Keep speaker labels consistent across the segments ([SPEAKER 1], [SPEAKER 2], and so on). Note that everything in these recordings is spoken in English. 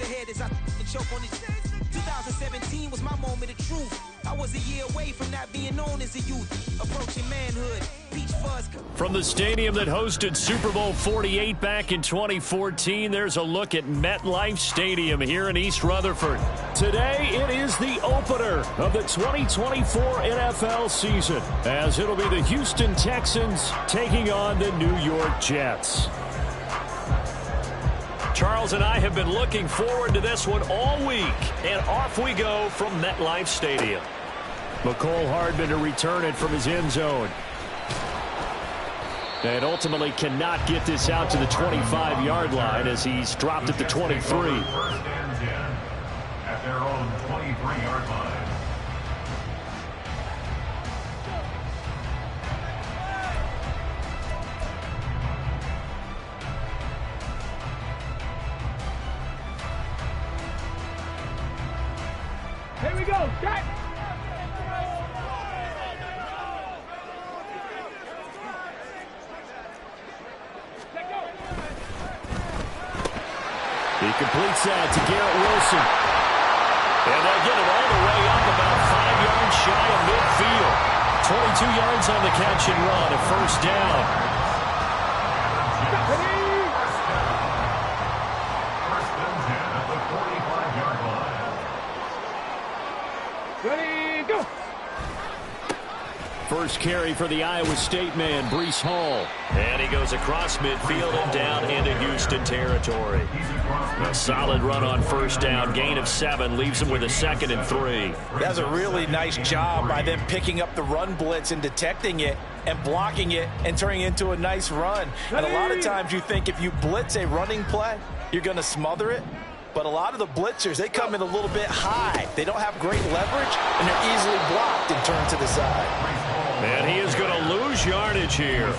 [SPEAKER 1] ahead as I choke on this. 2017 was my moment of truth. I was a year away from not being known as a youth. Approaching manhood. Peach fuzz.
[SPEAKER 2] From the stadium that hosted Super Bowl 48 back in 2014, there's a look at MetLife Stadium here in East Rutherford. Today, it is the opener of the 2024 NFL season, as it'll be the Houston Texans taking on the New York Jets. Charles and I have been looking forward to this one all week, and off we go from MetLife Stadium. McCole Hardman to return it from his end zone. And ultimately cannot get this out to the 25-yard line as he's dropped at the 23.
[SPEAKER 3] First and 10 at their own 23-yard line.
[SPEAKER 4] Here we go, Jack!
[SPEAKER 2] He completes that to Garrett Wilson. And they'll get it all the way up about 5 yards shy of midfield. 22 yards on the catch and run, a first down.
[SPEAKER 3] First and 10 at the 45-yard line.
[SPEAKER 4] Ready, go!
[SPEAKER 2] First carry for the Iowa State man, Breece Hall. And he goes across midfield and down into Houston territory. A solid run on first down, gain of 7, leaves him with a 2nd and 3.
[SPEAKER 5] That's a really nice job by them picking up the run blitz and detecting it and blocking it and turning it into a nice run. And a lot of times you think if you blitz a running play, you're going to smother it. But a lot of the blitzers, they come in a little bit high. They don't have great leverage, and they're easily blocked and turned to the side.
[SPEAKER 2] And he is going to lose yardage here.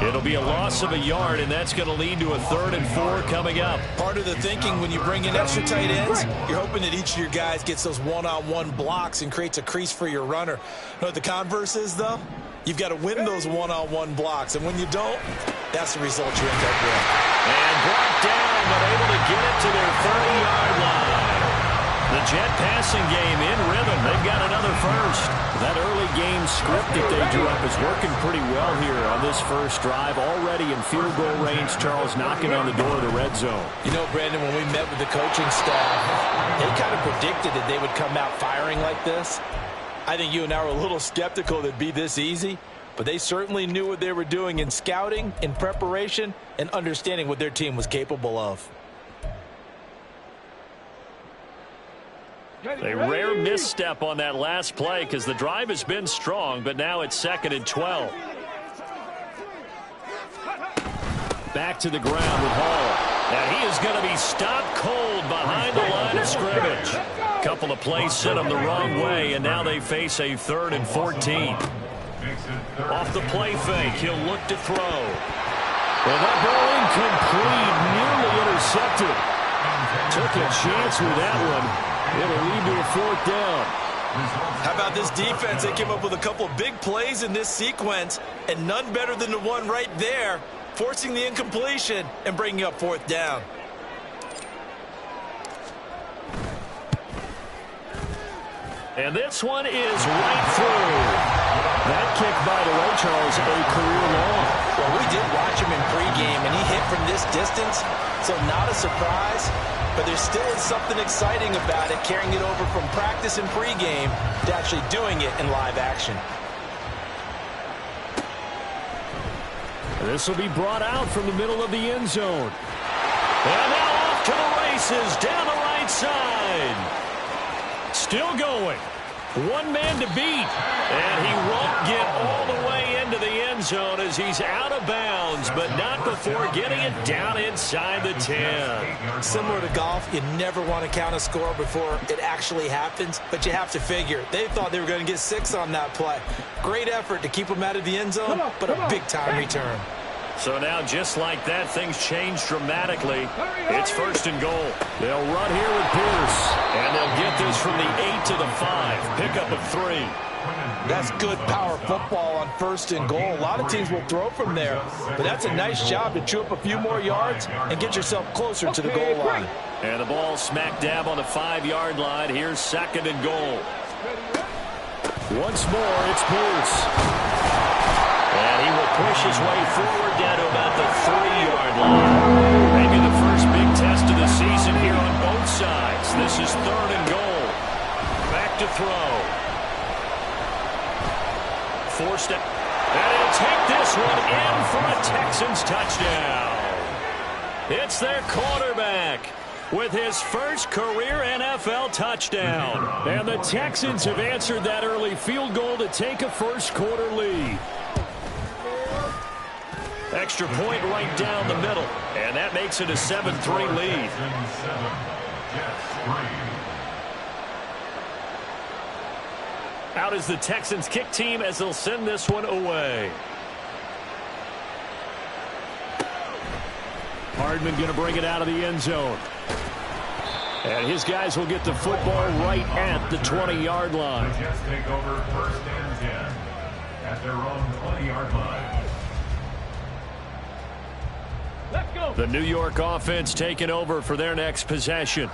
[SPEAKER 2] It'll be a loss of a yard, and that's going to lead to a 3rd and 4 coming up.
[SPEAKER 5] Part of the thinking when you bring in extra tight ends, you're hoping that each of your guys gets those one-on-one blocks and creates a crease for your runner. You know what the converse is, though? You've got to win those one-on-one blocks, and when you don't, that's the result you end up with.
[SPEAKER 2] And brought down, but able to get it to their 30-yard line. The Jet passing game in rhythm. They've got another first. That early game script that they drew up is working pretty well here on this first drive. Already in field goal range, Charles knocking on the door of the red zone.
[SPEAKER 5] You know, Brandon, when we met with the coaching staff, they kind of predicted that they would come out firing like this. I think you and I were a little skeptical that it'd be this easy, but they certainly knew what they were doing in scouting, in preparation, and understanding what their team was capable of.
[SPEAKER 2] A rare misstep on that last play because the drive has been strong, but now it's 2nd and 12. Back to the ground with Hall. And he is going to be stopped cold behind the line of scrimmage. Couple of plays sent him the wrong way, and now they face a 3rd and 14. Off the play fake, he'll look to throw. Well, that ball incomplete, nearly intercepted. Took a chance with that one. It'll lead to a 4th down.
[SPEAKER 5] How about this defense? They came up with a couple of big plays in this sequence, and none better than the one right there, forcing the incompletion and bringing up 4th down.
[SPEAKER 2] And this one is right through. That kick, by the way, Charles, a career long.
[SPEAKER 5] Well, we did watch him in pregame, and he hit from this distance, so not a surprise. But there still is something exciting about it, carrying it over from practice and pregame to actually doing it in live action.
[SPEAKER 2] This will be brought out from the middle of the end zone. And now off to the races down the right side. Still going. One man to beat. And he won't get all the way into the end zone as he's out of bounds, but not before getting it down inside the 10.
[SPEAKER 5] Similar to golf, you never want to count a score before it actually happens, but you have to figure they thought they were going to get 6 on that play. Great effort to keep them out of the end zone, but a big-time return.
[SPEAKER 2] So now, just like that, things change dramatically. It's 1st and goal. They'll run here with Pierce. And they'll get this from the 8 to the 5. Pickup of 3.
[SPEAKER 5] That's good power football on 1st and goal. A lot of teams will throw from there, but that's a nice job to chew up a few more yards and get yourself closer to the goal line.
[SPEAKER 2] And the ball smack dab on the 5-yard line. Here's 2nd and goal. Once more, it's Pierce. And he will push his way forward down to about the 3-yard line. Maybe the first big test of the season here on both sides. This is 3rd and goal. Back to throw. Forced it. And he'll take this one in for a Texans touchdown. It's their quarterback with his first career NFL touchdown. And the Texans have answered that early field goal to take a first-quarter lead. Extra point right down the middle. And that makes it a 7-3 lead. Out is the Texans kick team as they'll send this one away. Hardman going to bring it out of the end zone. And his guys will get the football right at the 20-yard line.
[SPEAKER 3] The Jets take over 1st and 10 at their own 20-yard line.
[SPEAKER 4] Let's go.
[SPEAKER 2] The New York offense taking over for their next possession.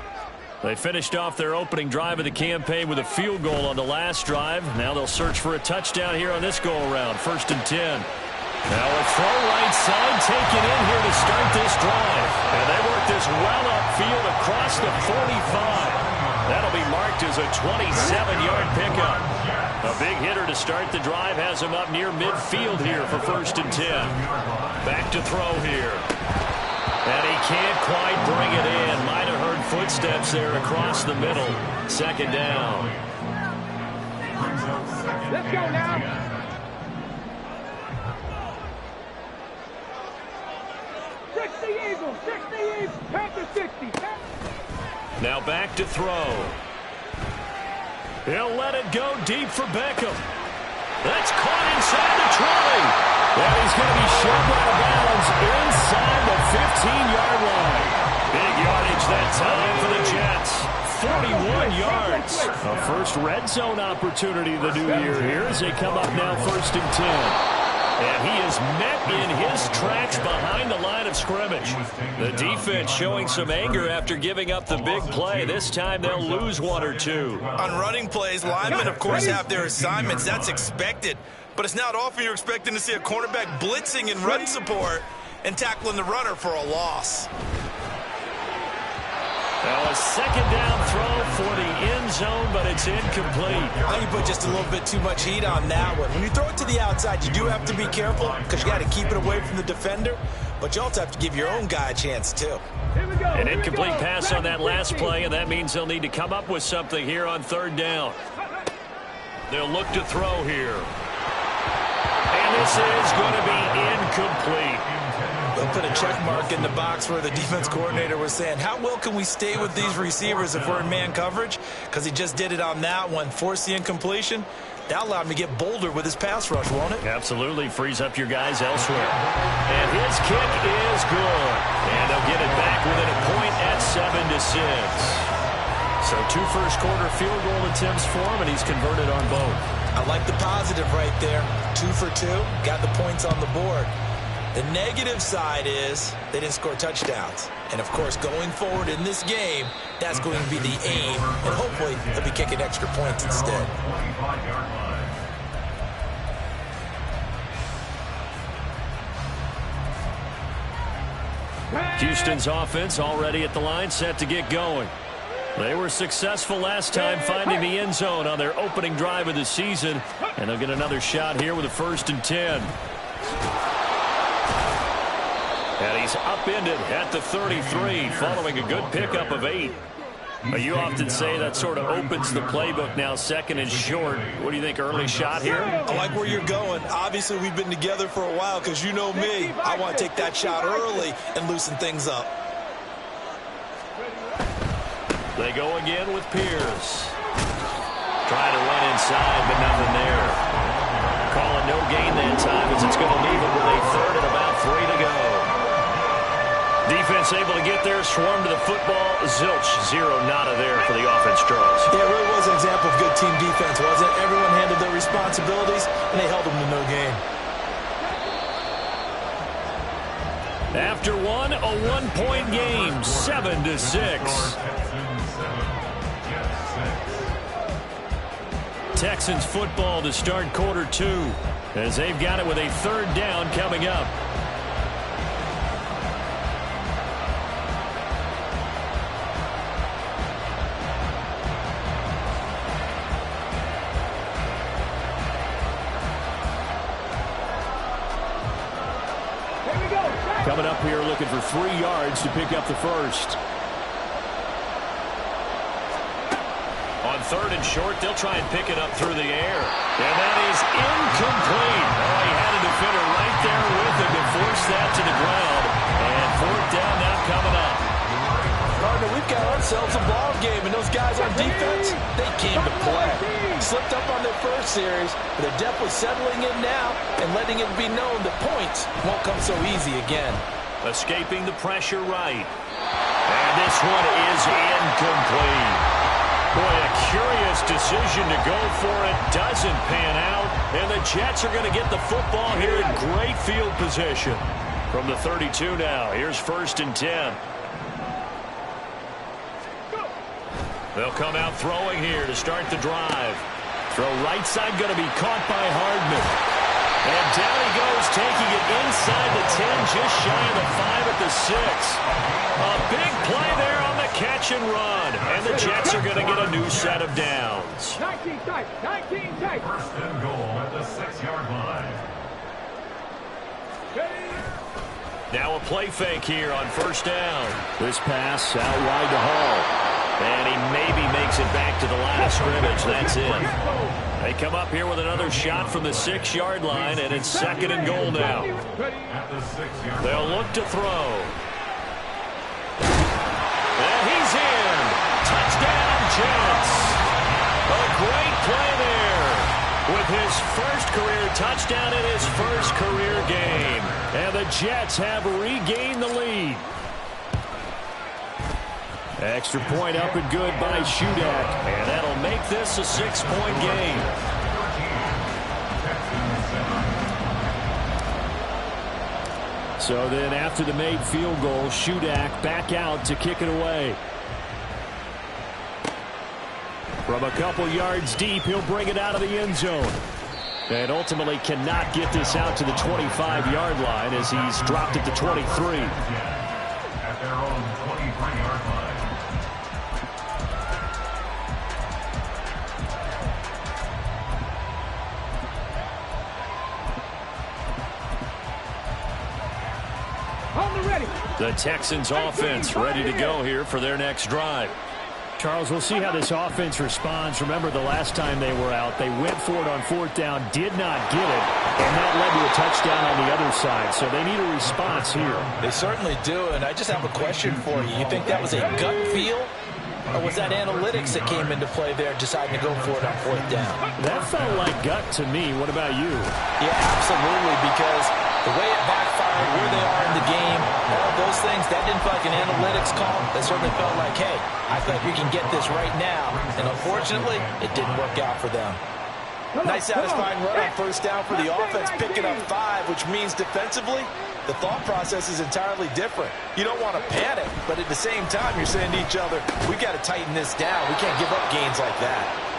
[SPEAKER 2] They finished off their opening drive of the campaign with a field goal on the last drive. Now they'll search for a touchdown here on this go-around. 1st and 10. Now a throw right side taken in here to start this drive. And they work this well upfield across the 45. That'll be marked as a 27-yard pickup. A big hitter to start the drive has him up near midfield here for 1st and 10. Back to throw here. And he can't quite bring it in. Might have heard footsteps there across the middle. 2nd down.
[SPEAKER 4] Let's go now.
[SPEAKER 2] Now back to throw. He'll let it go deep for Beckham. That's caught inside the 20. And he's going to be shoved out of bounds inside the 15-yard line. Big yardage that time for the Jets. 41 yards. A first red zone opportunity the new year here as they come up now 1st and 10. And he is met in his tracks behind the line of scrimmage. The defense showing some anger after giving up the big play. This time they'll lose 1 or 2.
[SPEAKER 5] On running plays, linemen, of course, have their assignments. That's expected. But it's not often you're expecting to see a cornerback blitzing in run support and tackling the runner for a loss.
[SPEAKER 2] Now a 2nd down throw for the end zone, but it's incomplete.
[SPEAKER 5] I think you put just a little bit too much heat on that one. When you throw it to the outside, you do have to be careful because you got to keep it away from the defender, but you also have to give your own guy a chance too.
[SPEAKER 2] An incomplete pass on that last play, and that means they'll need to come up with something here on 3rd down. They'll look to throw here. And this is going to be incomplete.
[SPEAKER 5] They'll put a check mark in the box where the defense coordinator was saying, how well can we stay with these receivers if we're in man coverage? Because he just did it on that one. Force the incompletion. That allowed him to get bolder with his pass rush, won't it?
[SPEAKER 2] Absolutely. Frees up your guys elsewhere. And his kick is good. And they'll get it back within a point at 7-6. So 2 first-quarter field goal attempts for him, and he's converted on both.
[SPEAKER 5] I like the positive right there. 2 for 2. Got the points on the board. The negative side is they didn't score touchdowns. And, of course, going forward in this game, that's going to be the aim. And hopefully they'll be kicking extra points instead.
[SPEAKER 2] Houston's offense already at the line, set to get going. They were successful last time finding the end zone on their opening drive of the season. And they'll get another shot here with a 1st and 10. And he's upended at the 33 following a good pickup of 8. You often say that sort of opens the playbook now, 2nd and short. What do you think, early shot here?
[SPEAKER 5] I like where you're going. Obviously, we've been together for a while because you know me. I want to take that shot early and loosen things up.
[SPEAKER 2] They go again with Pierce. Trying to run inside, but nothing there. Calling no gain that time as it's going to leave it with a 3rd and about 3 to go. Defense able to get there, swarm to the football. Zilch, 0 nada there for the offense, Charles.
[SPEAKER 5] Yeah, it really was an example of good team defense, wasn't it? Everyone handled their responsibilities, and they held them to no gain.
[SPEAKER 2] After one, a one-point game, 7-6. Texans football to start quarter 2, as they've got it with a 3rd down coming up. Coming up here looking for 3 yards to pick up the first. On 3rd and short, they'll try and pick it up through the air. And that is incomplete. Oh, he had a defender right there with him to force that to the ground. And 4th down now coming up.
[SPEAKER 5] Partner, we've got ourselves a ball game, and those guys on defense, they came to play. Slipped up on their first series, but they're definitely settling in now and letting it be known that points won't come so easy again.
[SPEAKER 2] Escaping the pressure right. And this one is incomplete. Boy, a curious decision to go for it. Doesn't pan out. And the Jets are going to get the football here in great field position. From the 32 now, here's 1st and 10. They'll come out throwing here to start the drive. Throw right side going to be caught by Hardman. And down he goes, taking it inside the 10, just shy of the 5 at the 6. A big play there on the catch and run. And the Jets are going to get a new set of downs.
[SPEAKER 4] 19 tight, 19 tight.
[SPEAKER 3] 1st and goal at the 6-yard line.
[SPEAKER 2] Now a play fake here on 1st down. This pass out wide to Hall. And he maybe makes it back to the line of scrimmage. That's it. They come up here with another shot from the 6-yard line, and it's 2nd and goal now. They'll look to throw. And he's in. Touchdown, Jets. A great play there with his first career touchdown in his first career game. And the Jets have regained the lead. Extra point up and good by Shudak. And that'll make this a 6-point game. So then after the made field goal, Shudak back out to kick it away. From a couple yards deep, he'll bring it out of the end zone. And ultimately cannot get this out to the 25-yard line as he's dropped it to 23.
[SPEAKER 3] At their own 23-yard line.
[SPEAKER 2] The Texans offense ready to go here for their next drive. Charles, we'll see how this offense responds. Remember the last time they were out, they went for it on 4th down, did not get it, and that led to a touchdown on the other side. So they need a response here.
[SPEAKER 5] They certainly do, and I just have a question for you. You think that was a gut feel, or was that analytics that came into play there deciding to go for it on 4th down?
[SPEAKER 2] That felt like gut to me. What about you?
[SPEAKER 5] Yeah, absolutely, because the way it backfired, where they are in the game, all those things, that didn't feel like an analytics call. That certainly felt like, hey, I think we can get this right now. And unfortunately, it didn't work out for them. Nice satisfying run on 1st down for the offense, picking up 5, which means defensively, the thought process is entirely different. You don't want to panic, but at the same time, you're saying to each other, we got to tighten this down. We can't give up gains like that.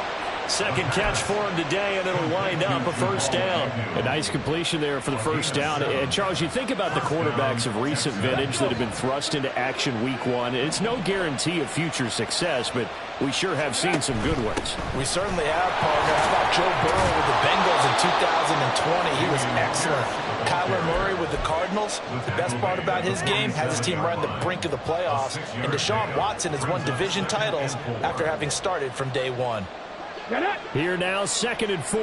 [SPEAKER 2] Second catch for him today, and it'll wind up a 1st down. A nice completion there for the 1st down. And, Charles, you think about the quarterbacks of recent vintage that have been thrust into action week 1. It's no guarantee of future success, but we sure have seen some good ones.
[SPEAKER 5] We certainly have, partner. How about Joe Burrow with the Bengals in 2020? He was excellent. Kyler Murray with the Cardinals. The best part about his game has his team right on the brink of the playoffs. And Deshaun Watson has won division titles after having started from day 1.
[SPEAKER 2] Here now, 2nd and 4.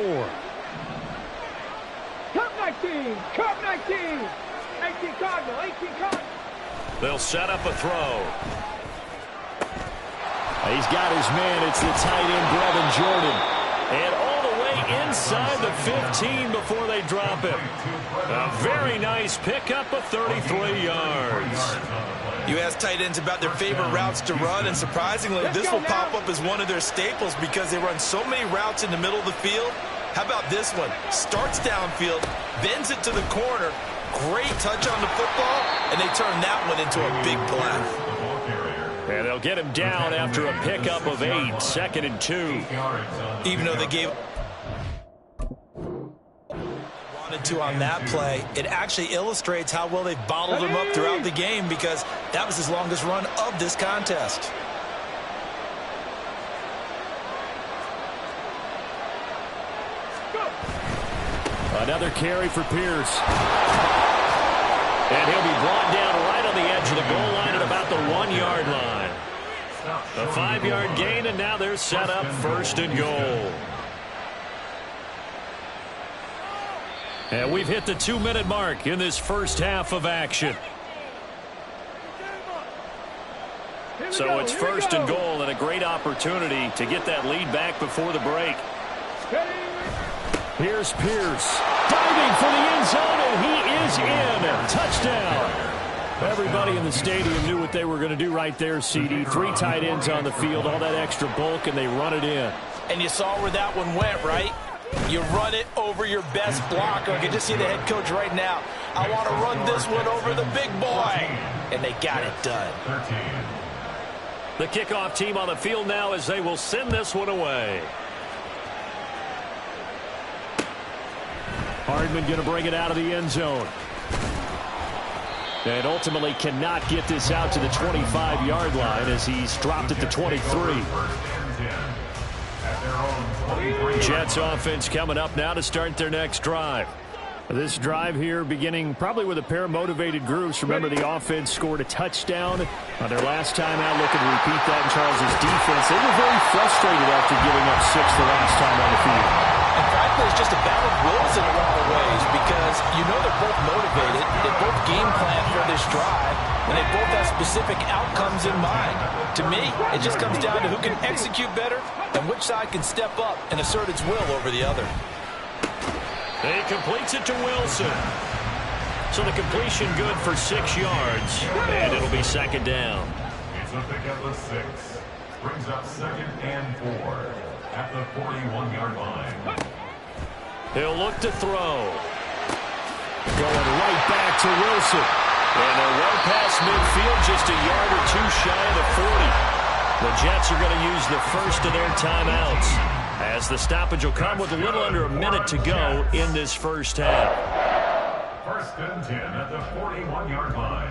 [SPEAKER 4] Cup 19, Cup 19. 18 Cardinal, 18 Cardinal.
[SPEAKER 2] They'll set up a throw. He's got his man. It's the tight end, Brevin Jordan. And all the way inside the 15 before they drop him. A very nice pickup of 33 yards.
[SPEAKER 5] You ask tight ends about their favorite routes to run, and surprisingly, this will pop up as one of their staples because they run so many routes in the middle of the field. How about this one? Starts downfield, bends it to the corner, great touch on the football, and they turn that one into a big play.
[SPEAKER 2] And they'll get him down after a pickup of 8, 2nd and 2.
[SPEAKER 5] Even though they gave wanted to on that play, it actually illustrates how well they've bottled him up throughout the game because that was his longest run of this contest.
[SPEAKER 2] Another carry for Pierce. And he'll be brought down right on the edge of the goal line at about the 1-yard line. A 5-yard gain, and now they're set up 1st and goal. And we've hit the 2-minute mark in this first half of action. So it's 1st and goal, and a great opportunity to get that lead back before the break. Here's Pierce, diving for the end zone, and he is in. Touchdown. Everybody in the stadium knew what they were going to do right there, CD. 3 tight ends on the field, all that extra bulk, and they run it in.
[SPEAKER 5] And you saw where that one went, right? You run it over your best blocker. I can just see the head coach right now. I want to run this one over the big boy. And they got it done.
[SPEAKER 2] The kickoff team on the field now as they will send this one away. Hardman going to bring it out of the end zone. And ultimately cannot get this out to the 25-yard line as he's dropped it to 23. Jets offense coming up now to start their next drive. This drive here beginning probably with a pair of motivated groups. Remember, the offense scored a touchdown on their last time out. Looking to repeat that in Charles' defense. They were very frustrated after giving up 6 the last time on the field.
[SPEAKER 5] And frankly, it's just a battle of wills in a lot of ways because you know they're both motivated. They both game plan for this drive, and they both have specific outcomes in mind. To me, it just comes down to who can execute better and which side can step up and assert its will over the other.
[SPEAKER 2] He completes it to Wilson. So the completion good for 6 yards, and it'll be 2nd down.
[SPEAKER 3] It's a pickup of 6. Brings up 2nd and 4 at the 41-yard line.
[SPEAKER 2] He'll look to throw. Going right back to Wilson. And they're well past midfield, just a yard or 2 shy of the 40. The Jets are going to use the first of their timeouts, as the stoppage will come with a little under a minute to go in this first half.
[SPEAKER 3] 1st and 10 at the 41-yard line.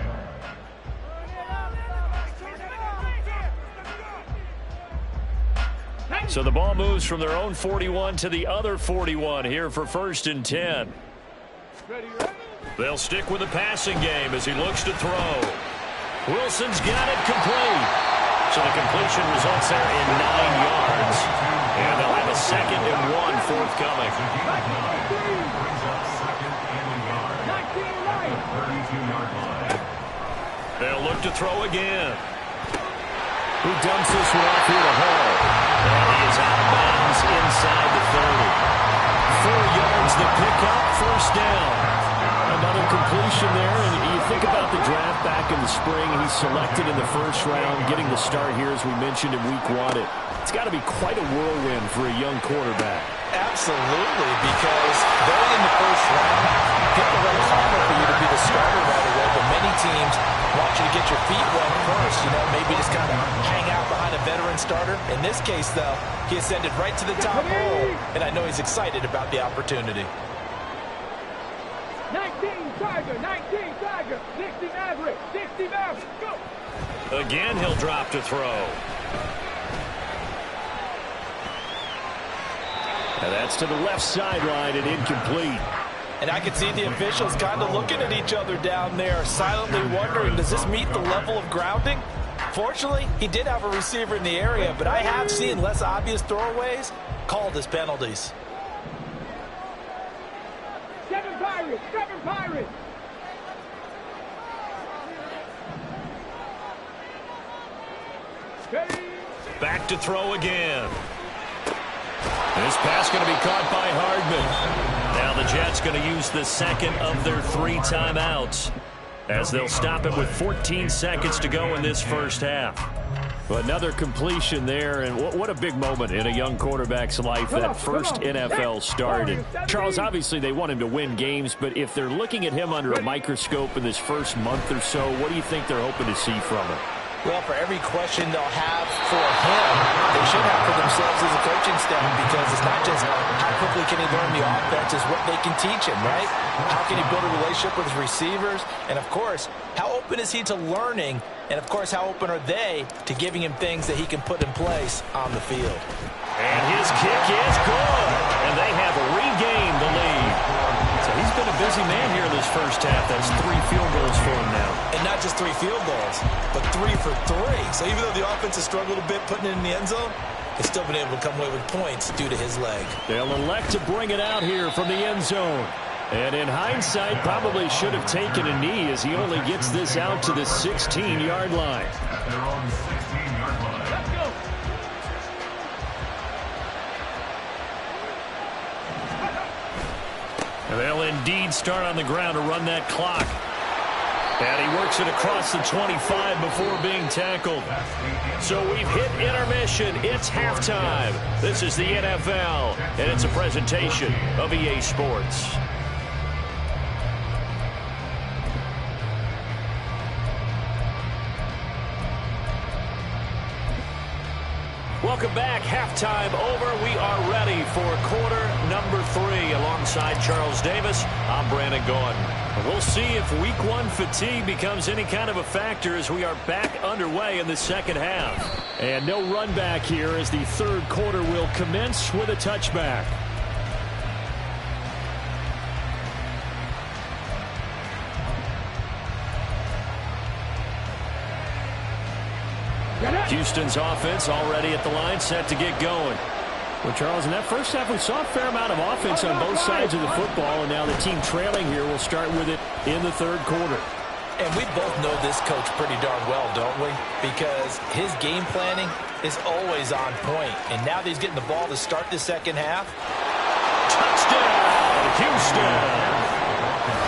[SPEAKER 2] So the ball moves from their own 41 to the other 41 here for 1st and 10. They'll stick with the passing game as he looks to throw. Wilson's got it complete. So the completion results there in 9 yards. And they'll have a 2nd and 1 forthcoming. They'll look to throw again. Who dumps this one off here to Hall? And he is out of bounds inside the 30. 4 yards the pickup, 1st down. Another completion there, and you think about the draft back in the spring. He's selected in the 1st round, getting the start here, as we mentioned, in week 1. It's got to be quite a whirlwind for a young quarterback.
[SPEAKER 5] Absolutely, because going in the 1st round, people are clamoring for you to be the starter right away, but many teams want you to get your feet wet first, maybe just kind of hang out behind a veteran starter. In this case, though, he ascended right to the top roll, and I know he's excited about the opportunity.
[SPEAKER 4] 19 Tiger, 19 Tiger, 60 Maverick, 60 Maverick, go!
[SPEAKER 2] Again, he'll drop to throw. And that's to the left sideline and incomplete.
[SPEAKER 5] And I can see the officials kind of looking at each other down there, silently wondering, does this meet the level of grounding? Fortunately, he did have a receiver in the area, but I have seen less obvious throwaways called as penalties.
[SPEAKER 4] 7 Pirates, 7 Pirates!
[SPEAKER 2] Back to throw again. This pass going to be caught by Hardman. Now the Jets going to use the second of their 3 timeouts as they'll stop it with 14 seconds to go in this first half. Another completion there, and what a big moment in a young quarterback's life, that first NFL start. And Charles, obviously they want him to win games, but if they're looking at him under a microscope in this first month or so, what do you think they're hoping to see from him?
[SPEAKER 5] Well, for every question they'll have for him, they should have for themselves as a coaching staff, because it's not just how quickly can he learn the offense, it's what they can teach him, right? How can he build a relationship with his receivers? And, of course, how open is he to learning? And, of course, how open are they to giving him things that he can put in place on the field?
[SPEAKER 2] And his kick is good. And they have regained the lead. So he's been a busy man here in this first half. That's 3 field goals for him now.
[SPEAKER 5] And not just 3 field goals, but 3 for 3. So even though the offense has struggled a bit putting it in the end zone, he's still been able to come away with points due to his leg. They'll
[SPEAKER 2] elect to bring it out here from the end zone. And in hindsight, probably should have taken a knee as he only gets this out to the 16-yard line.
[SPEAKER 3] At their own 16-yard line.
[SPEAKER 4] Let's go.
[SPEAKER 2] And they'll indeed start on the ground to run that clock. And he works it across the 25 before being tackled. So we've hit intermission. It's halftime. This is the NFL, and it's a presentation of EA Sports. Welcome back. Halftime over. We are ready for quarter number 3. Alongside Charles Davis, I'm Brandon Gordon. We'll see if week 1 fatigue becomes any kind of a factor as we are back underway in the second half. And no run back here as the third quarter will commence with a touchback. Houston's offense already at the line, set to get going. Well, Charles, in that first half, we saw a fair amount of offense on both sides of the football, and now the team trailing here will start with it in the third quarter.
[SPEAKER 5] And we both know this coach pretty darn well, don't we? Because his game planning is always on point. And now that he's getting the ball to start the second half.
[SPEAKER 2] Touchdown, Houston!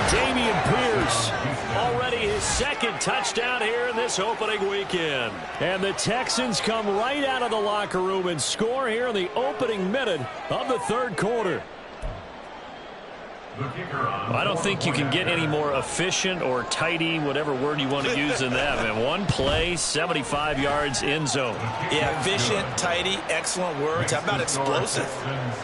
[SPEAKER 2] Dameon Pierce, already his second touchdown here in this opening weekend. And the Texans come right out of the locker room and score here in the opening minute of the third quarter. I don't think you can get any more efficient or tidy, whatever word you want to use in that, man. One play, 75 yards, end zone.
[SPEAKER 5] Yeah, efficient, tidy, excellent words. How about explosive?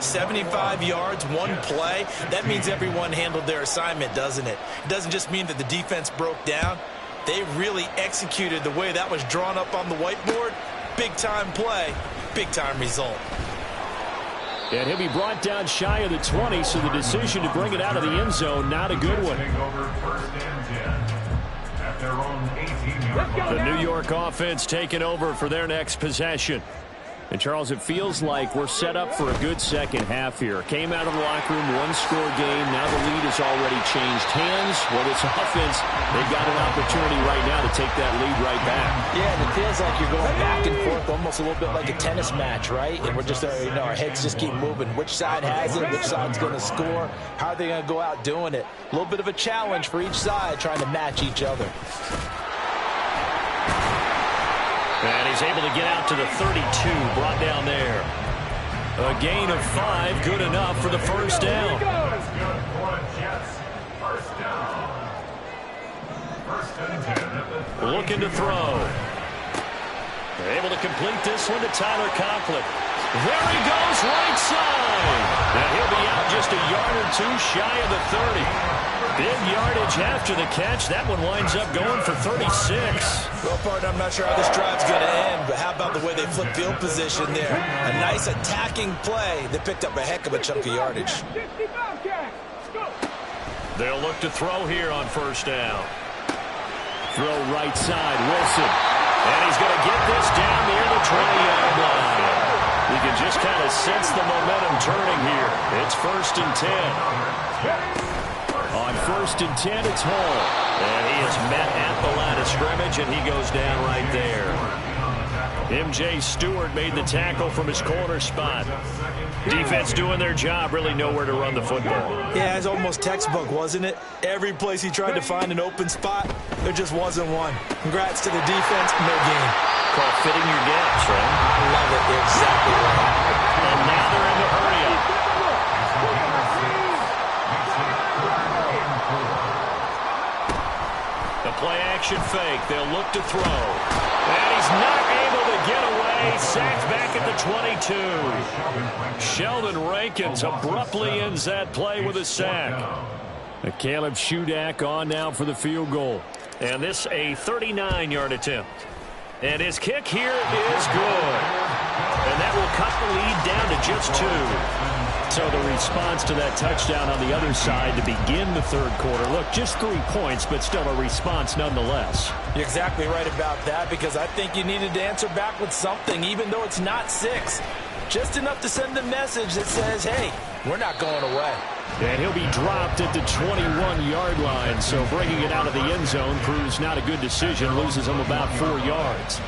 [SPEAKER 5] 75 yards, one play. That means everyone handled their assignment, doesn't it? It doesn't just mean that the defense broke down. They really executed the way that was drawn up on the whiteboard. Big-time play, big-time result.
[SPEAKER 2] And he'll be brought down shy of the 20, so the decision to bring it out of the end zone, not a good one. The New York offense taking over for their next possession. And, Charles, it feels like we're set up for a good second half here. Came out of the locker room, one-score game. Now the lead has already changed hands. Well, this offense, they've got an opportunity right now to take that lead right back.
[SPEAKER 5] Yeah, and it feels like you're going back and forth, almost a little bit like a tennis match, right? And we're just, our heads just keep moving. Which side has it? Which side's going to score? How are they going to go out doing it? A little bit of a challenge for each side, trying to match each other.
[SPEAKER 2] And he's able to get out to the 32, brought down there. A gain of 5, good enough for the first down.
[SPEAKER 3] That's good for the Jets. First down. First and 10.
[SPEAKER 2] Looking to throw. They're able to complete this one to Tyler Conklin. There he goes, right side. And he'll be out just a yard or two shy of the 30. Big yardage after the catch. That one winds up going for 36.
[SPEAKER 5] Well, partner, I'm not sure how this drive's going to end, but how about the way they flip field position there? A nice attacking play that picked up a heck of a chunk of yardage.
[SPEAKER 2] They'll look to throw here on first down. Throw right side, Wilson. And he's going to get this down near the 20-yard line. You can just kind of sense the momentum turning here. It's first and 10. On first and 10, it's Hall. And he is met at the line of scrimmage, and he goes down right there. M.J. Stewart made the tackle from his corner spot. Defense doing their job, really nowhere to run the football.
[SPEAKER 5] Yeah, it's almost textbook, wasn't it? Every place he tried to find an open spot, there just wasn't one. Congrats to the defense, no gain.
[SPEAKER 2] Call fitting your gaps, right?
[SPEAKER 5] I love it, exactly right.
[SPEAKER 2] And now they're in the hurry-up. The play-action fake. They'll look to throw. And he's not able to get away. Sacked back at the 22. Sheldon Rankins abruptly ends that play with a sack. Caleb Shudak on now for the field goal. And this a 39-yard attempt. And his kick here is good. And that will cut the lead down to just 2. So the response to that touchdown on the other side to begin the third quarter. Look, just 3 points, but still a response nonetheless.
[SPEAKER 5] You're exactly right about that, because I think you needed to answer back with something, even though it's not 6. Just enough to send a message that says, hey, we're not going away.
[SPEAKER 2] And he'll be dropped at the 21-yard line, so bringing it out of the end zone proves not a good decision, loses him about 4 yards.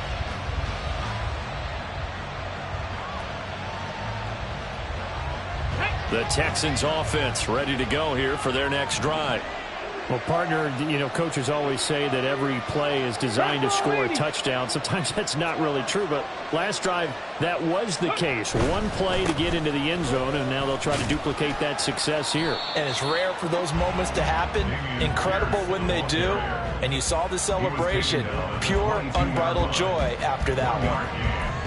[SPEAKER 2] The Texans offense ready to go here for their next drive. Well, partner, coaches always say that every play is designed to score a touchdown. Sometimes that's not really true, but last drive, that was the case. One play to get into the end zone, and now they'll try to duplicate that success here.
[SPEAKER 5] And it's rare for those moments to happen. Incredible when they do. And you saw the celebration. Pure, unbridled joy after that one.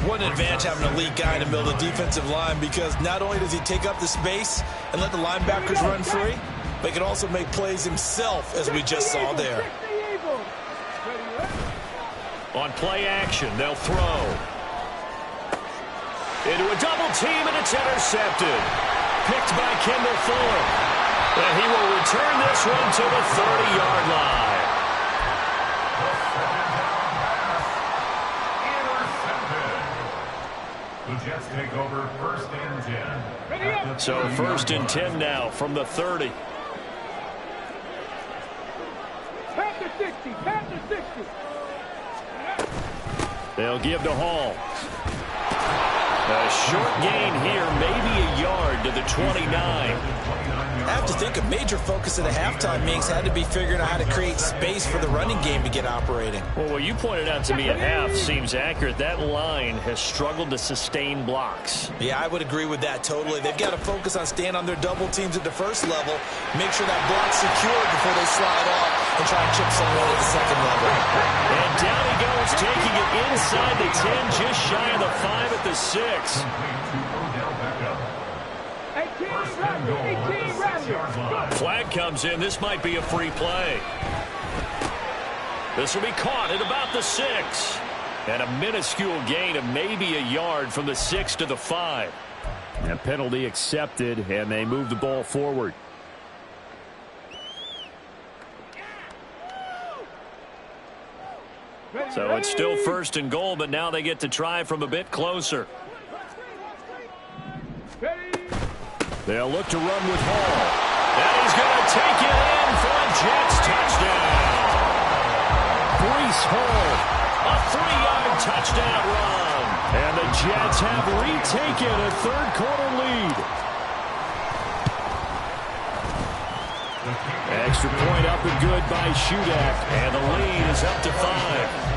[SPEAKER 5] What an advantage having a lead guy in the middle of the defensive line, because not only does he take up the space and let the linebackers run free, but he can also make plays himself, as we just saw there.
[SPEAKER 2] On play action, they'll throw. Into a double team, and it's intercepted. Picked by Kendall Fuller. And he will return this one to the 30-yard line.
[SPEAKER 3] The Jets take over 1st and 10.
[SPEAKER 2] So 1st and 10 now from the 30.
[SPEAKER 4] Past the 60, past the 60.
[SPEAKER 2] They'll give to Hall. A short gain here, maybe a yard to the 29.
[SPEAKER 5] I have to think a major focus of the halftime mix had to be figuring out how to create space for the running game to get operating.
[SPEAKER 2] Well, what you pointed out to me at half seems accurate. That line has struggled to sustain blocks.
[SPEAKER 5] Yeah, I would agree with that totally. They've got to focus on staying on their double teams at the first level, make sure that block's secured before they slide off and try and chip someone at the second level.
[SPEAKER 2] And down he goes, taking it inside the 10, just shy of the 5 at the 6. Flag comes in. This might be a free play. This will be caught at about the 6. And a minuscule gain of maybe a yard from the 6 to the 5. A penalty accepted, and they move the ball forward. So it's still 1st and goal, but now they get to try from a bit closer. They'll look to run with Hall. And he's going to take it in for a Jets touchdown. Breece Hall, a 3-yard touchdown run. And the Jets have retaken a third-quarter lead. Extra point up and good by Shudak. And the lead is up to 5.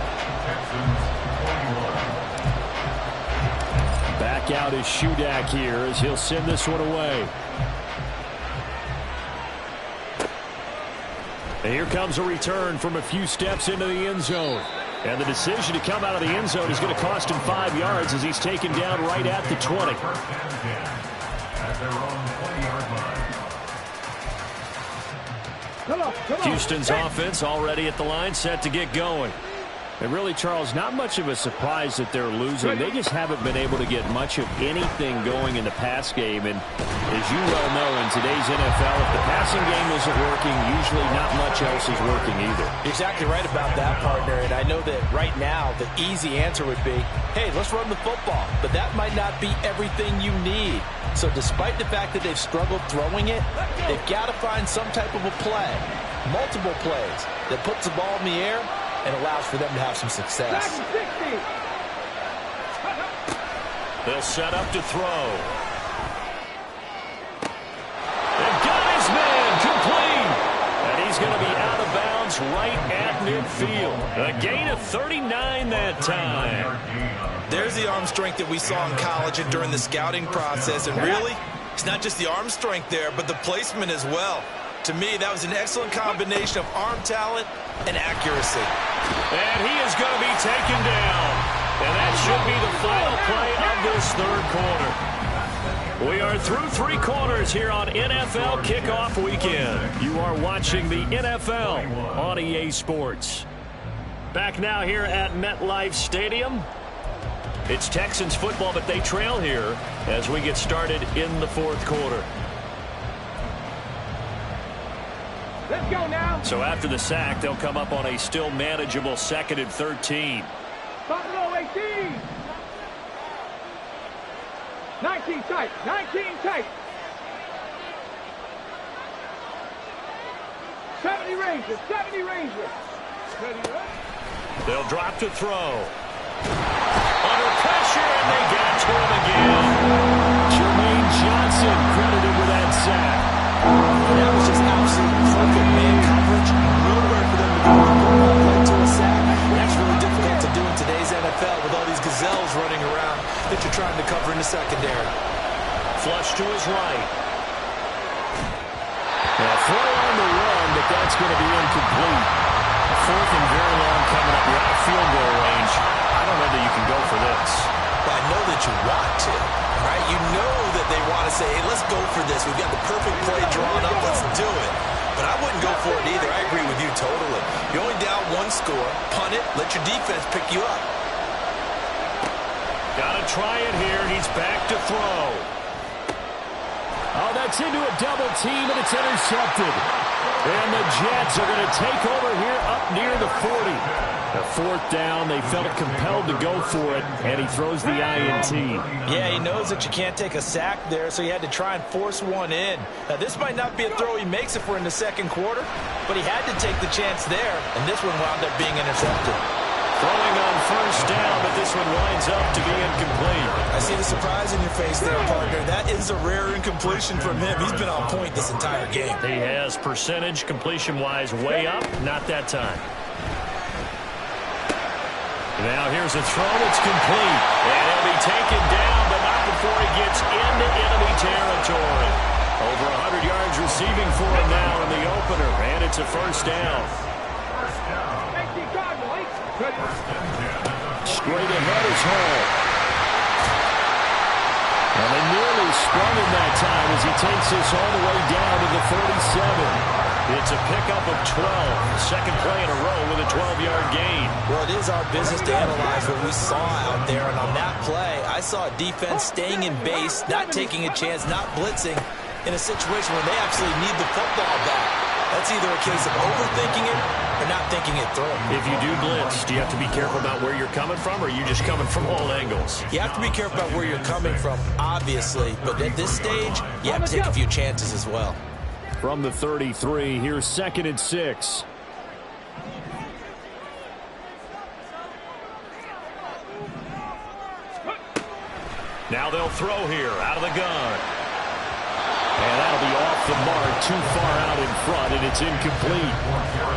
[SPEAKER 2] Back out is Shudak here as he'll send this one away. And here comes a return from a few steps into the end zone. And the decision to come out of the end zone is going to cost him 5 yards as he's taken down right at the 20. Houston's offense already at the line, set to get going. And really, Charles, not much of a surprise that they're losing. They just haven't been able to get much of anything going in the pass game. And as you well know, in today's NFL, if the passing game isn't working, usually not much else is working either.
[SPEAKER 5] You're exactly right about that, partner. And I know that right now the easy answer would be, hey, let's run the football. But that might not be everything you need. So despite the fact that they've struggled throwing it, they've got to find some type of a play, multiple plays, that puts the ball in the air and allows for them to have some success.
[SPEAKER 2] They'll set up to throw. A gain of 39 that time.
[SPEAKER 5] There's the arm strength that we saw in college and during the scouting process. And really, it's not just the arm strength there, but the placement as well. To me, that was an excellent combination of arm talent and accuracy.
[SPEAKER 2] And he is going to be taken down. And that should be the final play of this third quarter. We are through 3 quarters here on NFL Kickoff Weekend. You are watching the NFL on EA Sports. Back now here at MetLife Stadium. It's Texans football, but they trail here as we get started in the fourth quarter.
[SPEAKER 4] Let's go now.
[SPEAKER 2] So after the sack, they'll come up on a still manageable 2nd and 13.
[SPEAKER 4] Buffalo 18. 19 tight. 19 tight. 70 Rangers. 70 Rangers.
[SPEAKER 2] They'll drop to throw. Under pressure, and they got to him again. Jermaine Johnson credited with that sack.
[SPEAKER 5] That was just absolute perfect man coverage. Nowhere for them to go play to a sack. That's really difficult to do in today's NFL with all these gazelles running around that you're trying to cover in the secondary.
[SPEAKER 2] Flush to his right. Now throw on the run, but that's going to be incomplete. 4th and very long coming up. You're out of field goal range. I don't know that you can go for this.
[SPEAKER 5] Well, I know that you want to, right? You know that they want to say, hey, let's go for this. We've got the perfect play drawn up. Let's do it. But I wouldn't go for it either. I agree with you totally. You're only down 1 score. Punt it. Let your defense pick you up.
[SPEAKER 2] Got to try it here. He's back to throw.
[SPEAKER 6] Oh, that's into a double team, and it's intercepted. And the Jets are going to take over here up near the 40. A 4th down, they felt compelled to go for it, and he throws the INT.
[SPEAKER 5] Yeah, he knows that you can't take a sack there, so he had to try and force one in. Now, this might not be a throw he makes if we're in the 2nd quarter, but he had to take the chance there, and this one wound up being intercepted.
[SPEAKER 2] Throwing on 1st down, but this one winds up to be incomplete.
[SPEAKER 5] I see the surprise in your face there, partner. That is a rare incompletion from him. He's been on point this entire game.
[SPEAKER 2] He has percentage completion-wise way up, not that time. Now here's a throw that's complete. And he'll be taken down, but not before he gets into enemy territory. Over 100 yards receiving for him now in the opener, and it's a 1st down.
[SPEAKER 6] Straight ahead is Hall. And they nearly sprung him that time as he takes this all the way down to the 37.
[SPEAKER 2] It's a pickup of 12. 2nd play in a row with a 12-yard gain.
[SPEAKER 5] Well, it is our business to analyze what we saw out there. And on that play, I saw a defense staying in base, not taking a chance, not blitzing in a situation where they actually need the football back. That's either a case of overthinking it or not thinking it through.
[SPEAKER 2] If you do blitz, do you have to be careful about where you're coming from, or are you just coming from all angles?
[SPEAKER 5] You have to be careful about where you're coming from, obviously. But at this stage, you have to take a few chances as well.
[SPEAKER 6] From the 33, here's 2nd and 6.
[SPEAKER 2] Now they'll throw here out of the gun. And that'll be off the mark, too far out in front, and it's incomplete.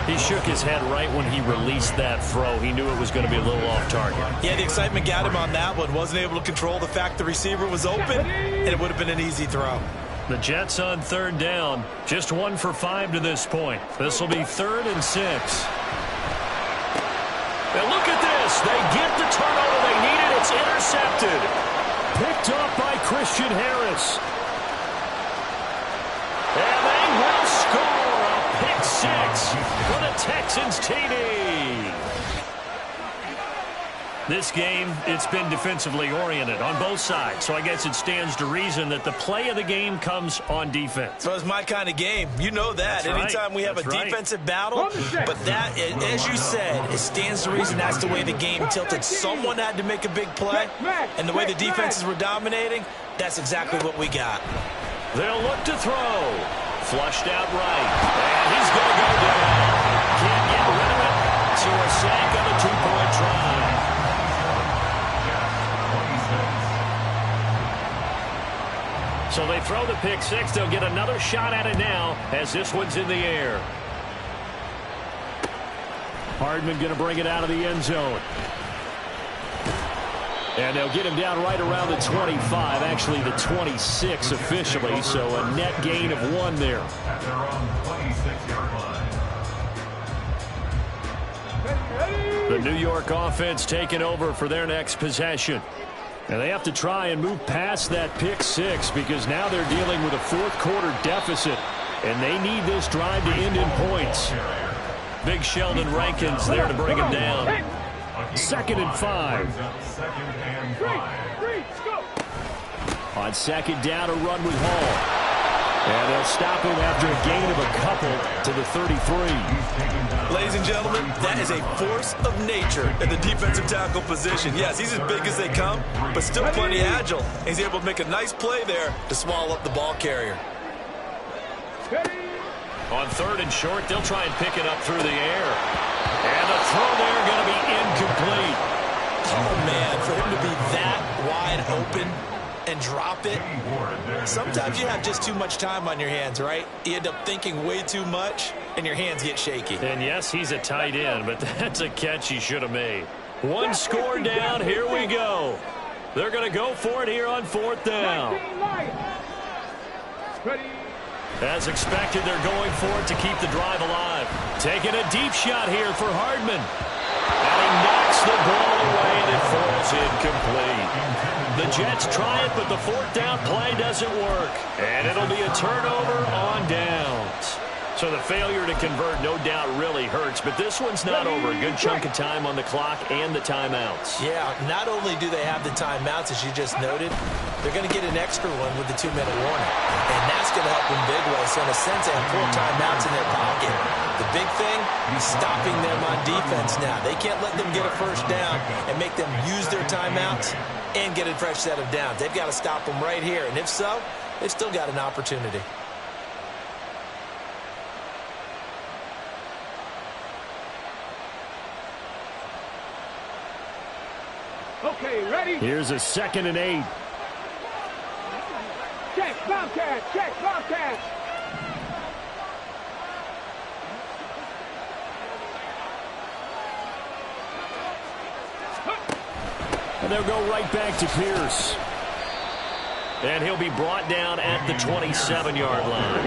[SPEAKER 2] He shook his head right when he released that throw. He knew it was going to be a little off target.
[SPEAKER 5] Yeah, the excitement got him on that one. Wasn't able to control the fact the receiver was open, and it would have been an easy throw.
[SPEAKER 2] The Jets on 3rd down. Just 1 for 5 to this point. This will be 3rd and 6. And look at this. They get the turnover they needed. It's intercepted.
[SPEAKER 6] Picked up by Christian Harris.
[SPEAKER 2] And they will score a pick 6 for the Texans TD. This game, it's been defensively oriented on both sides, so I guess it stands to reason that the play of the game comes on defense.
[SPEAKER 5] So it's my kind of game. You know that.
[SPEAKER 2] That's
[SPEAKER 5] anytime
[SPEAKER 2] right.
[SPEAKER 5] we have
[SPEAKER 2] That's
[SPEAKER 5] a defensive battle, but that, as you said, it stands to reason that's the way the game tilted. Someone had to make a big play, and the way the defenses were dominating, that's exactly what we got.
[SPEAKER 2] They'll look to throw. Flushed out right. And he's going to go down. Can't get rid of it. So a sack on a 2-point try. So they throw the pick 6. They'll get another shot at it now as this one's in the air.
[SPEAKER 6] Hardman going to bring it out of the end zone. And they'll get him down right around the 25, actually the 26 officially, so a net gain of 1 there.
[SPEAKER 3] At their own 26-yard line.
[SPEAKER 6] The New York offense taking over for their next possession. And they have to try and move past that pick 6 because now they're dealing with a fourth-quarter deficit, and they need this drive to end in points. Big Sheldon Rankins there to bring him down. 2nd and 5. On 2nd down, a run with Hall. And they'll stop him after a gain of a couple to the 33.
[SPEAKER 5] Ladies and gentlemen, that is a force of nature in the defensive tackle position. Yes, he's as big as they come, but still plenty agile. He's able to make a nice play there to swallow up the ball carrier.
[SPEAKER 2] On 3rd and short, they'll try and pick it up through the air. And the throw there going to be incomplete.
[SPEAKER 5] Oh, man, for him to be that wide open and drop it. Sometimes you have just too much time on your hands, right? You end up thinking way too much, and your hands get shaky.
[SPEAKER 2] And yes, he's a tight end, but that's a catch he should have made. 1 score down. Here we go. They're going to go for it here on 4th down. As expected, they're going for it to keep the drive alive. Taking a deep shot here for Hardman. And he knocks the ball away, and it falls incomplete. The Jets try it, but the 4th down play doesn't work. And it'll be a turnover on downs. So the failure to convert no doubt really hurts, but this one's not over. A good chunk of time on the clock and the timeouts.
[SPEAKER 5] Yeah, not only do they have the timeouts, as you just noted, they're going to get an extra one with the 2-minute warning. And that's going to help them big way. So in a sense, they have 4 timeouts in their pocket. The big thing, stopping them on defense now. They can't let them get a first down and make them use their timeouts and get a fresh set of downs. They've got to stop them right here. And if so, they've still got an opportunity.
[SPEAKER 4] Okay, ready?
[SPEAKER 6] Here's a 2nd and 8.
[SPEAKER 4] Check, Bobcat, check, Bobcat.
[SPEAKER 6] And they'll go right back to Pierce.
[SPEAKER 2] And he'll be brought down at the 27-yard line.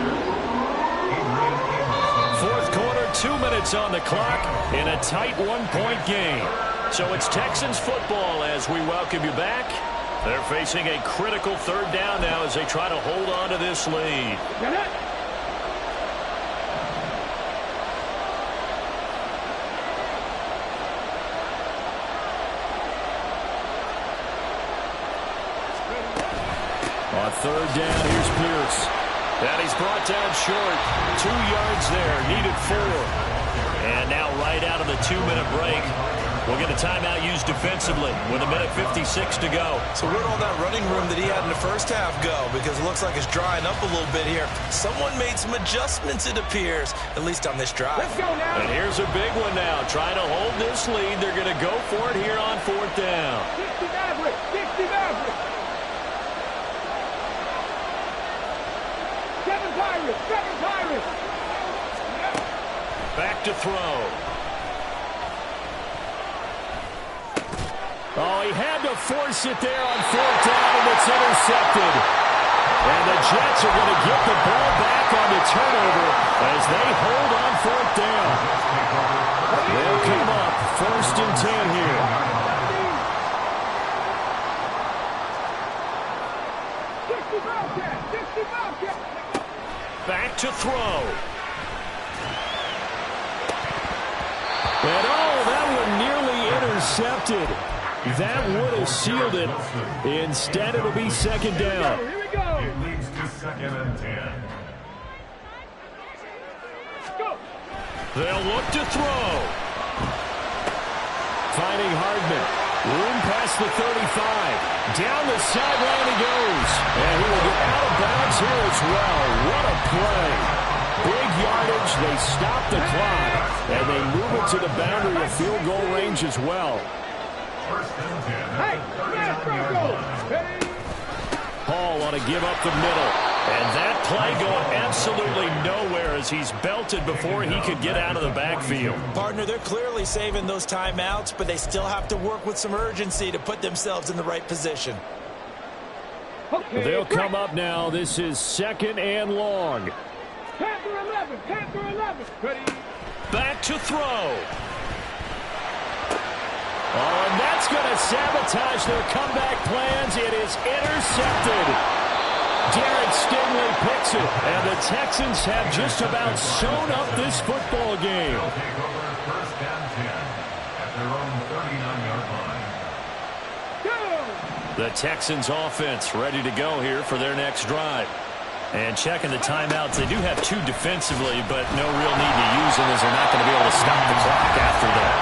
[SPEAKER 2] 4th quarter, 2 minutes on the clock in a tight 1-point game. So it's Texans football as we welcome you back. They're facing a critical 3rd down now as they try to hold on to this lead.
[SPEAKER 6] On 3rd down, here's Pierce.
[SPEAKER 2] And he's brought down short. 2 yards there, needed 4. And now right out of the 2-minute break, we'll get a timeout used defensively with 1:56 to go.
[SPEAKER 5] So where'd all that running room that he had in the first half go? Because it looks like it's drying up a little bit here. Someone made some adjustments, it appears, at least on this drive.
[SPEAKER 4] Let's go now.
[SPEAKER 2] And here's a big one now. Trying to hold this lead. They're going to go for it here on 4th down.
[SPEAKER 4] 60 Maverick, 60 Maverick. 7 Pirates, 7 Pirates.
[SPEAKER 2] Back to throw.
[SPEAKER 6] Oh, he had to force it there on 4th down, and it's intercepted. And the Jets are going to get the ball back on the turnover as they hold on 4th down. They'll come up 1st and 10 here.
[SPEAKER 2] Back to throw.
[SPEAKER 6] And oh, that one nearly intercepted. That would have sealed it. Instead, it'll be 2nd down.
[SPEAKER 4] Here we go.
[SPEAKER 3] It leads to 2nd and 10.
[SPEAKER 4] Go.
[SPEAKER 2] They'll look to throw.
[SPEAKER 6] Finding Hardman. Room past the 35. Down the sideline he goes. And he will get out of bounds here as well. What a play. Big yardage. They stop the clock. And they move it to the boundary of field goal range as well.
[SPEAKER 3] 1st and 10.
[SPEAKER 4] Hey, man, Franco. Hey.
[SPEAKER 2] Hall on a give up the middle. And that play going absolutely nowhere there as he's belted before he could get out of the backfield.
[SPEAKER 5] Partner, they're clearly saving those timeouts, but they still have to work with some urgency to put themselves in the right position.
[SPEAKER 6] They'll come up now. This is 2nd and long.
[SPEAKER 4] Panther 11, Panther 11. Ready?
[SPEAKER 2] Back to throw.
[SPEAKER 6] Oh, and that's going to sabotage their comeback plans. It is intercepted. Jared Stingley picks it, and the Texans have just about sewn up this football game.
[SPEAKER 3] They'll take over 1st and 10 at their own 39-yard line.
[SPEAKER 2] The Texans offense ready to go here for their next drive. And checking the timeouts, they do have 2 defensively, but no real need to use them as they're not going to be able to stop the clock after that.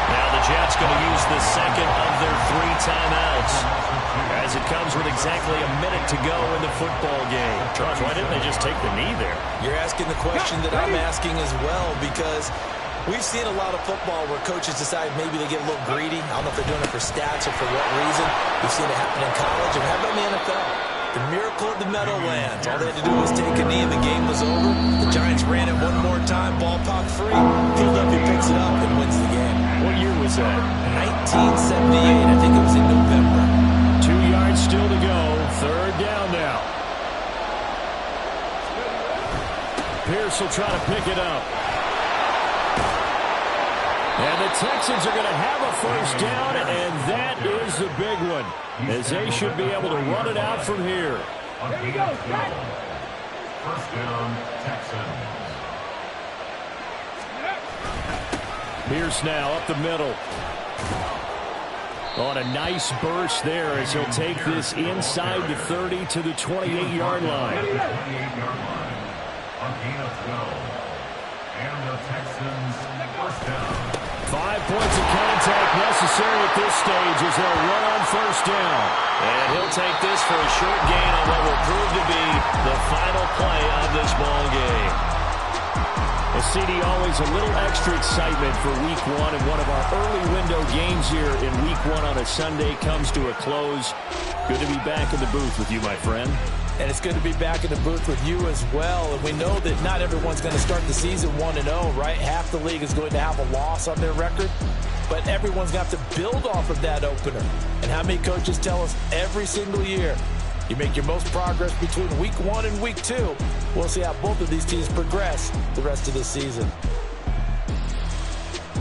[SPEAKER 2] Now the Jets going to use the second of their 3 timeouts as it comes with exactly a minute to go in the football game.
[SPEAKER 6] Charles, why didn't they just take the knee there?
[SPEAKER 5] You're asking the question that I'm asking as well, because we've seen a lot of football where coaches decide maybe they get a little greedy. I don't know if they're doing it for stats or for what reason. We've seen it happen in college, and how about in the NFL? The miracle of the Meadowlands. All they had to do was take a knee and the game was over. The Giants ran it one more time, ball popped free. Philadelphia picks it up and wins the game.
[SPEAKER 6] What year was that?
[SPEAKER 5] 1978. I think it was in November.
[SPEAKER 6] 2 yards still to go. 3rd down now. Pierce will try to pick it up. And the Texans are going to have a 1st down, and that is the big one, as they should be able to run it out from here.
[SPEAKER 4] Here we go, Jack.
[SPEAKER 3] 1st down, Texans.
[SPEAKER 6] Pierce now up the middle. On a nice burst there as he'll take this inside the 30 to the 28-yard line.
[SPEAKER 3] 28-yard line. A gain of 12. And the Texans 1st down.
[SPEAKER 6] 5 points of contact necessary at this stage as they'll run on 1st down.
[SPEAKER 2] And he'll take this for a short gain on what will prove to be the final play of this ball game.
[SPEAKER 6] A CD, always a little extra excitement for Week 1, and one of our early window games here in Week 1 on a Sunday comes to a close. Good to be back in the booth with you, my friend.
[SPEAKER 5] And it's good to be back in the booth with you as well. And we know that not everyone's going to start the season 1-0, right? Half the league is going to have a loss on their record. But everyone's going to have to build off of that opener. And how many coaches tell us every single year, you make your most progress between Week 1 and Week 2. We'll see how both of these teams progress the rest of the season.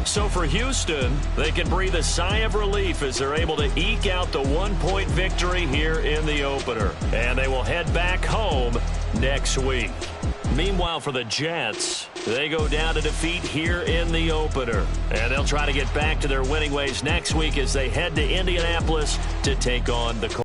[SPEAKER 2] So for Houston, they can breathe a sigh of relief as they're able to eke out the 1-point victory here in the opener. And they will head back home next week. Meanwhile, for the Jets, they go down to defeat here in the opener. And they'll try to get back to their winning ways next week as they head to Indianapolis to take on the Colts.